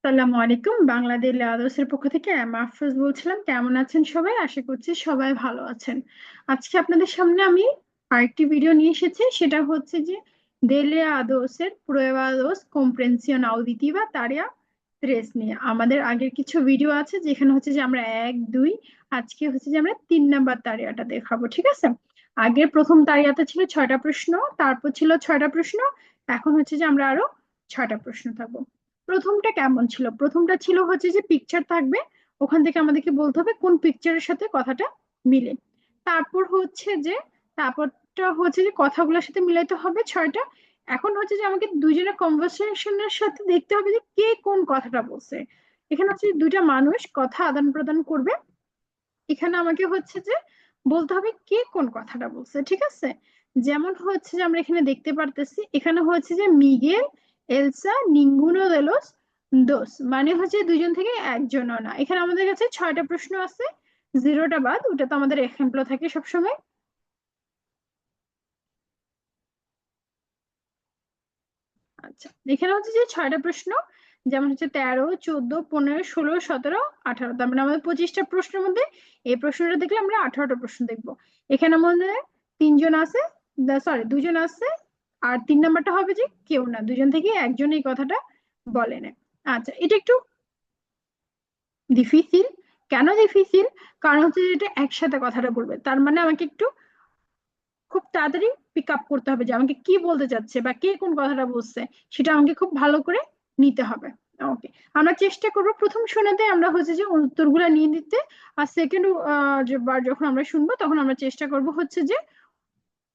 আসসালামু আলাইকুম। বাংলাদেশ আদর্শের পক্ষ থেকে মাহফুজ বলছিলাম। কেমন আছেন সবাই? আশা করছি সবাই ভালো আছেন। আজকে আপনাদের সামনে আমি আরেকটি ভিডিও নিয়ে এসেছি। সেটা হচ্ছে যে দেলে আদর্শের pruebados comprensión auditiva tarea 3 নিয়ে। আমাদের আগের কিছু ভিডিও আছে যেখানে হচ্ছে যে আমরা 1 2, আজকে হচ্ছে যে আমরা 3 নাম্বার তারিয়াটা দেখাবো, ঠিক আছে? আগের প্রথম তারিয়াতে ছিল 6টা প্রশ্ন, তারপর ছিল 6টা প্রশ্ন, এখন হচ্ছে যে আমরা আরো 6টা প্রশ্ন থাকবো। প্রথমটা কেমন ছিল? প্রথমটা ছিল হচ্ছে যে পিকচার থাকবে, ওখান থেকে আমাদেরকে বলতে হবে কোন পিকচারের সাথে কথাটা মিলে। তারপর হচ্ছে যে তারপরটা হচ্ছে যে কথাগুলোর সাথে মিলাইতে হবে 6টা। এখন হচ্ছে যে আমাকে দুইজনের কনভারসেশনের সাথে দেখতে হবে যে কে কোন কথাটা বলছে। এখানে হচ্ছে যে দুইটা মানুষ কথা আদান প্রদান করবে, এখানে আমাকে হচ্ছে যে বলতে হবে কে কোন কথাটা বলছে, ঠিক আছে? যেমন হচ্ছে যে আমরা এখানে দেখতে পারতেছি, এখানে হচ্ছে যে মিগেল এলসা নিঙ্গুনো de los dos, মানে হচ্ছে দুইজন থেকে একজনও না। এখানে আমাদের কাছে 6টা প্রশ্ন আছে, জিরোটা বাদ, ওটা তো আমাদের এক্সাম্পল থাকে সবসময়। আচ্ছা, এখানে হচ্ছে যে 6টা প্রশ্ন, যেমন হচ্ছে 13 14 15 16 17 18, তার মানে আমাদের 25টা প্রশ্নের মধ্যে এই প্রশ্নটা দেখলে আমরা 18টা প্রশ্ন দেখবো। এখানে আমাদের তিনজন আছে, সরি দুজন আছে, আর 3 নাম্বারটা হবে যে কেউ না, দুজন থেকে একজন এই কথাটা বলে না। আচ্ছা, এটা একটু ডিফিসিল। কেন ডিফিসিল? কারণ হচ্ছে যে এটা একসাথে কথাটা বলবে, তার মানে আমাকে একটু খুব তাড়াতাড়ি পিক আপ করতে হবে যে আমাকে কি বলতে চাচ্ছে বা কে কোন কথাটা বলছে, সেটা আমাকে খুব ভালো করে নিতে হবে। ওকে, আমরা চেষ্টা করব প্রথম শোনাতে আমরা হচ্ছে যে উত্তরগুলো নিয়ে নিতে, আর সেকেন্ড বার যখন আমরা শুনবো তখন আমরা চেষ্টা করব হচ্ছে যে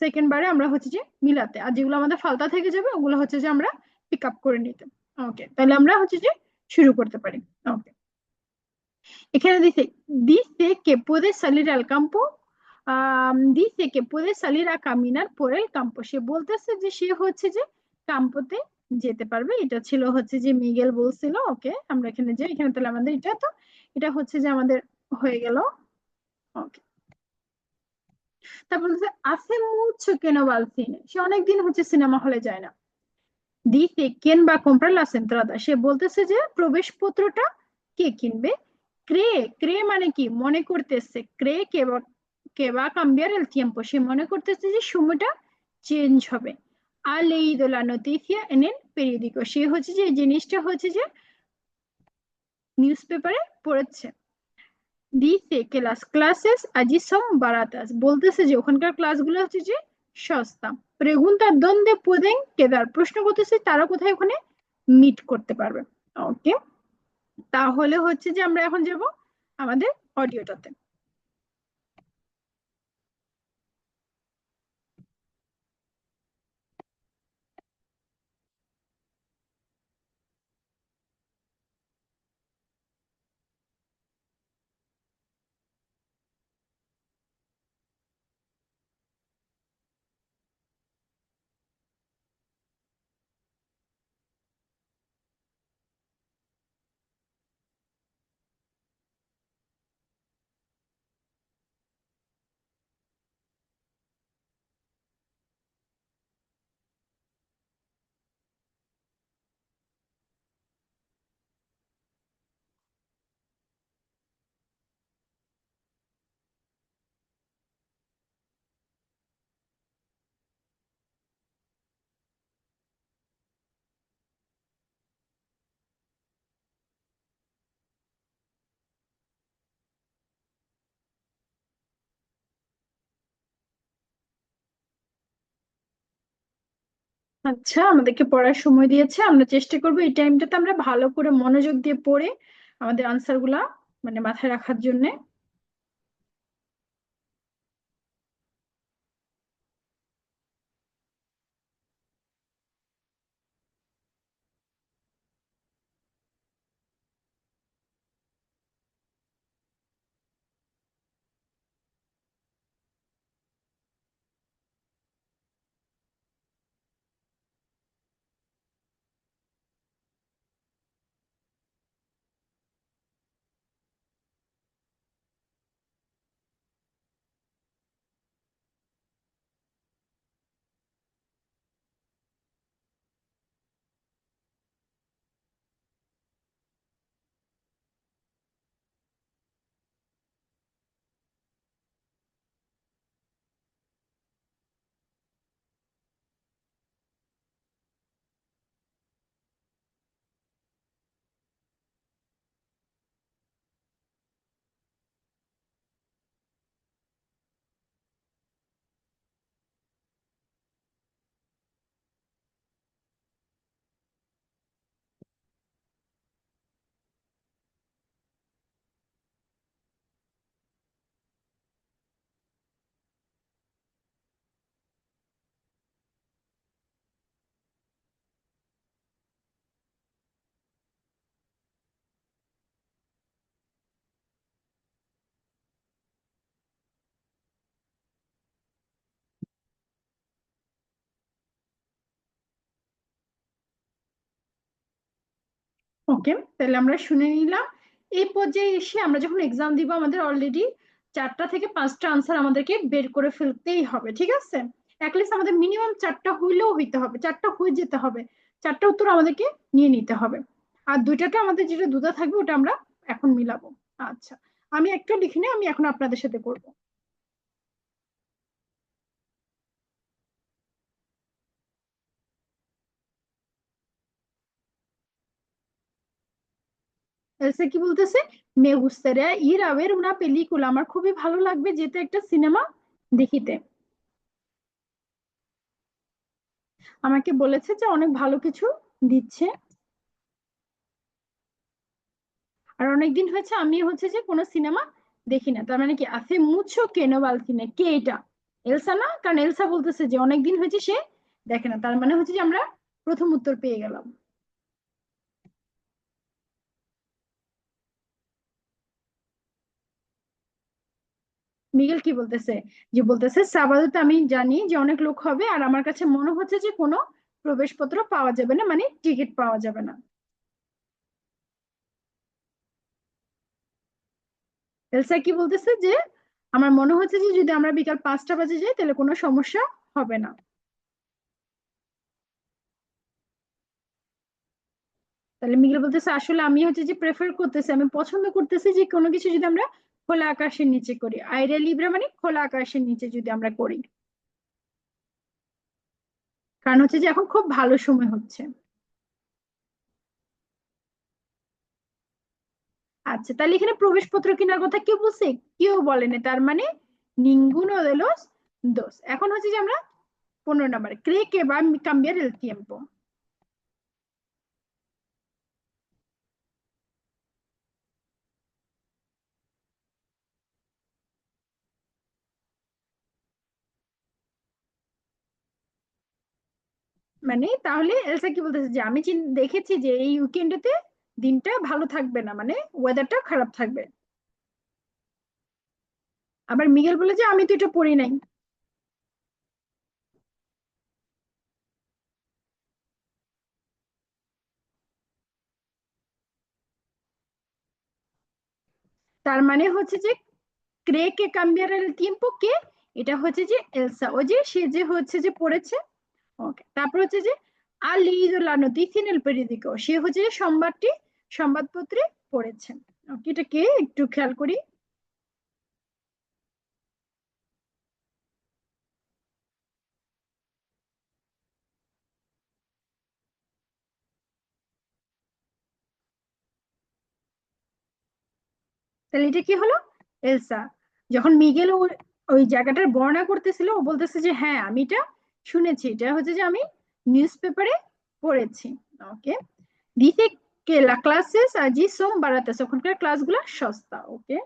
সেকেন্ড বারে আমরা হচ্ছে যে মিলাতে, আর যেগুলো আমাদের ফালতা থেকে যাবে ওগুলো হচ্ছে যে আমরা পিক আপ করে নিতে। ওকে, তাহলে আমরা হচ্ছে যে শুরু করতে পারি। ওকে, এখানে দিছে dice que puede salir al campo, dice que puede salir a caminar por el campo, সে বলতেছে যে সে হচ্ছে যে কাম্পোতে যেতে পারবে। এটা ছিল হচ্ছে যে মিগেল বলছিল। ওকে, আমরা এখানে যাই, এখানে তাহলে আমাদের এটা তো এটা হচ্ছে যে আমাদের হয়ে গেল। ওকে, তারপর হচ্ছে hace mucho que no va al cine, সে অনেকদিন হচ্ছে সিনেমা হলে যায় না। দিতে কেন বা comprar las entradas, সে বলতেছে যে প্রবেশপত্রটা কে কিনবে। ক্রে, ক্রে মানে কি? মনে করতেছে। ক্রে কে বা cambiar el tiempo, সে মনে করতেছে যে সময়টা চেঞ্জ হবে। ha leído la noticia en el periódico, সে হচ্ছে যে এই জিনিসটা হচ্ছে যে নিউজ পেপারে পড়েছে। dice que las clases allí son baratas, বলতেছে যে ওখানকার ক্লাসগুলো হচ্ছে যে সস্তা। pregunta dónde pueden quedar, প্রশ্ন করতেছে তারা কোথায় ওখানে মিট করতে পারবে। ওকে, তাহলে হচ্ছে যে আমরা এখন যাব আমাদের অডিওটাতে। আচ্ছা, আমাদেরকে পড়ার সময় দিয়েছে, আমরা চেষ্টা করবো এই টাইমটাতে আমরা ভালো করে মনোযোগ দিয়ে পড়ে আমাদের আনসার গুলা মানে মাথায় রাখার জন্য। ওকে, তাহলে আমরা শুনে নিলাম। এই পর্যায়ে এসে আমরা যখন এক্সাম দিব আমাদের অলরেডি 4টা থেকে 5টা আনসার আমাদেরকে বের করে ফেলতেই হবে, ঠিক আছে? অ্যাটলিস্ট আমাদের মিনিমাম 4টা হইলেও হইতে হবে, 4টা হয়ে যেতে হবে, 4টা উত্তর আমাদেরকে নিয়ে নিতে হবে। আর 2টাতে আমাদের যেটা দুটা থাকবে ওটা আমরা এখন মিলাবো। আচ্ছা, আমি একটা লিখে নিই, আমি এখন আপনাদের সাথে করবো। এলসে কি বলতেছে? মে গুস্তারিয়া ইর আবের উনা পেলিকুলা, আমার খুবই ভালো লাগবে যেতে একটা সিনেমা দেখিতে। আমাকে বলেছে যে অনেক ভালো কিছু দিচ্ছে, আর অনেকদিন হয়েছে আমি হচ্ছে যে কোনো সিনেমা দেখি না। তার মানে কি আছে মুছো কেনো বালতিনে, কে এটা? এলসা না? কারণ এলসা বলতেছে যে অনেকদিন হয়েছে সে দেখে না, তার মানে হচ্ছে যে আমরা প্রথম উত্তর পেয়ে গেলাম। মিগেল কি বলতেছে? যে বলতেছে সাবাদতে আমি জানি যে অনেক লোক হবে, আর আমার কাছে মনে হচ্ছে যে কোনো প্রবেশপত্র পাওয়া যাবে না, মানে টিকিট পাওয়া যাবে না। এলসা কি বলতেছে? যে আমার মনে হচ্ছে যে যদি আমরা বিকাল 5টা বাজে যাই তাহলে কোনো সমস্যা হবে না। তাহলে মিগেল বলতেছে আসলে আমি হচ্ছে যে প্রেফার করতেছি, আমি পছন্দ করতেছি যে কোনো কিছু যদি আমরা খোলা আকাশের নিচে করি, আইরে লিব্রা মানে খোলা আকাশের নিচে যদি আমরা করি, কারণ হচ্ছে যে এখন খুব ভালো সময় হচ্ছে। আচ্ছা, তাহলে এখানে প্রবেশপত্র কেনার কথা কেউ বলছে? কেউ বলেনি, তার মানে ninguno de los dos। এখন হচ্ছে যে আমরা 15 number, cree que va a cambiar el tiempo। মানে তাহলে এলসা কি বলতেছে? যে আমি দেখেছি যে এই উইকেন্ডেতে দিনটা ভালো থাকবে না, মানে ওয়েদারটা খারাপ থাকবে। আবার মিগেল বলে যে আমি তো এটা পড়ি নাই। তার মানে হচ্ছে যে ক্রে কে কাম্বিয়ার এল টিম্পো কে, এটা হচ্ছে যে এলসা, ও যে সে যে হচ্ছে যে পড়েছে। ওকে, তারপর হচ্ছে যে আ লিইদো লা নোটিcia en el periódico, সে হচ্ছে যে সংবাদপত্রে পড়েছে। ওকে, এটা কে একটু খেয়াল করি। তাহলে এটা কি হলো? এলসা। যখন মিগেল ওই জায়গাটার বর্ণনা করতেছিল, ও বলতেছে যে হ্যাঁ আমি এটা শুনেছি, এটা হচ্ছে যে আমি নিউজ পেপারে পড়েছি। ওকে, দিতে কে লা ক্লাসেস allí son baratas, ওখানকার ক্লাসগুলো সস্তা। ওকে,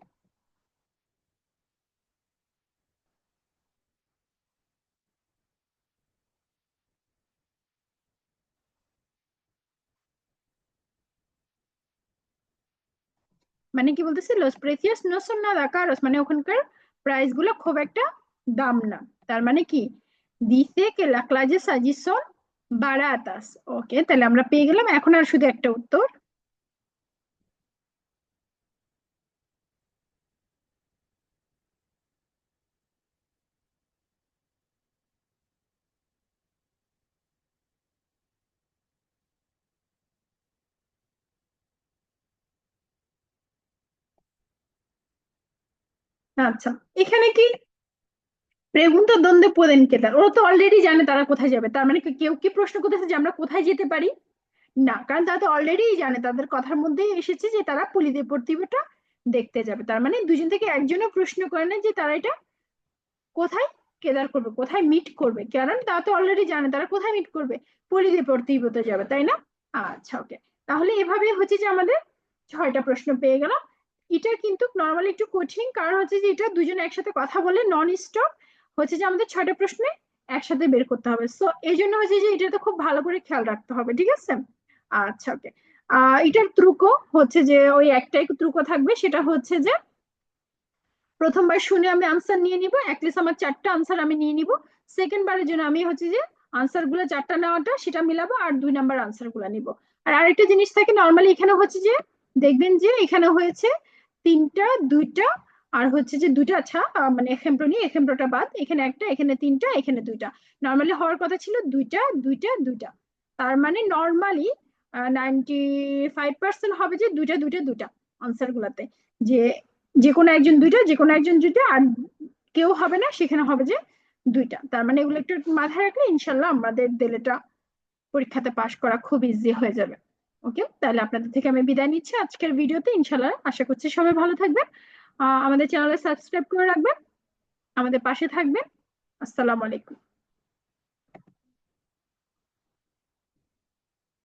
মানে কি বলতেছে? los precios no son nada caros, মানে ওখানকার প্রাইস গুলো খুব একটা দাম না। তার মানে কি দিতে কে লা ক্লাসেস allí son baratas। ওকে, তাহলে আমরা পেয়ে গেলাম, এখন আর শুধু একটা উত্তর। আচ্ছা, এখানে কি প্রেগুন্তা দ্বন্দ্বে পুeden quedar, ওরা তো অলরেডি জানে তারা কোথায় যাবে, তার মানে কি কেউ কি প্রশ্ন করতেছে যে আমরা কোথায় যেতে পারি? না, কারণ তারা তো অলরেডি জানে, তাদের কথার মধ্যেই এসেছে যে তারা পলিদেপর্তিভটা দেখতে যাবে। তার মানে দুজন থেকে একজনও প্রশ্ন করে না যে তারা এটা কোথায় কেদার করবে, কোথায় মিট করবে, কারণ তারা তো অলরেডি জানে তারা কোথায় মিট করবে, পলিদেপর্তিভতে যাবে, তাই না? আচ্ছা, ওকে, তাহলে এভাবে হচ্ছে যে আমাদের 6টা প্রশ্ন পেয়ে গেলাম। এটা কিন্তু নর্মালি একটু কঠিন, কারণ হচ্ছে যে এটা দুজন একসাথে কথা বলে নন স্টপ হচ্ছে যে আমাদের 6টা প্রশ্নে একসাথে বের করতে হবে, সো এই জন্য হচ্ছে যে এটা তো খুব ভালো করে খেয়াল রাখতে হবে, ঠিক আছে? আচ্ছা, ওকে। এটার ত্রুকো হচ্ছে যে ওই একটাই ত্রুকো থাকবে, সেটা হচ্ছে যে প্রথমবার শুনে আমি আনসার নিয়ে নিব, অ্যাটলিস্ট আমার 4টা আনসার আমি নিয়ে নিব। সেকেন্ড বারের জন্য আমি হচ্ছে যে আনসার গুলো 4টা নেওয়াটা সেটা মিলাবো, আর 2 নাম্বার আনসার গুলো নিব। আর আরেকটা জিনিস থাকে নর্মালি এখানে হচ্ছে যে দেখবেন যে এখানে হয়েছে 3টা 2টা আর হচ্ছে যে 2টা, আচ্ছা মানে এক্ষেমপ্রো নিয়ে এক্ষেমপ্রোটা বাদ, এখানে একটা, এখানে 3টা, এখানে 2টা। নর্মালি হওয়ার কথা ছিল 2টা 2টা 2টা। তার মানে নর্মালি 95% হবে যে 2টা 2টা 2টা আনসার গুলাতে, যে যে কোনো একজন 2টা, যে কোনো একজন 2টা, আর কেউ হবে না, সেখানে হবে যে 2টা। তার মানে এগুলো একটু মাথায় রাখলে ইনশাল্লাহ আমাদের দিলেটা পরীক্ষাতে পাশ করা খুব ইজি হয়ে যাবে। ওকে, তাহলে আপনাদের থেকে আমি বিদায় নিচ্ছি আজকের ভিডিওতে। ইনশাল্লাহ আশা করছি সবাই ভালো থাকবেন, আমাদের চ্যানেলে সাবস্ক্রাইব করে রাখবেন, আমাদের পাশে থাকবেন। আসসালামু আলাইকুম।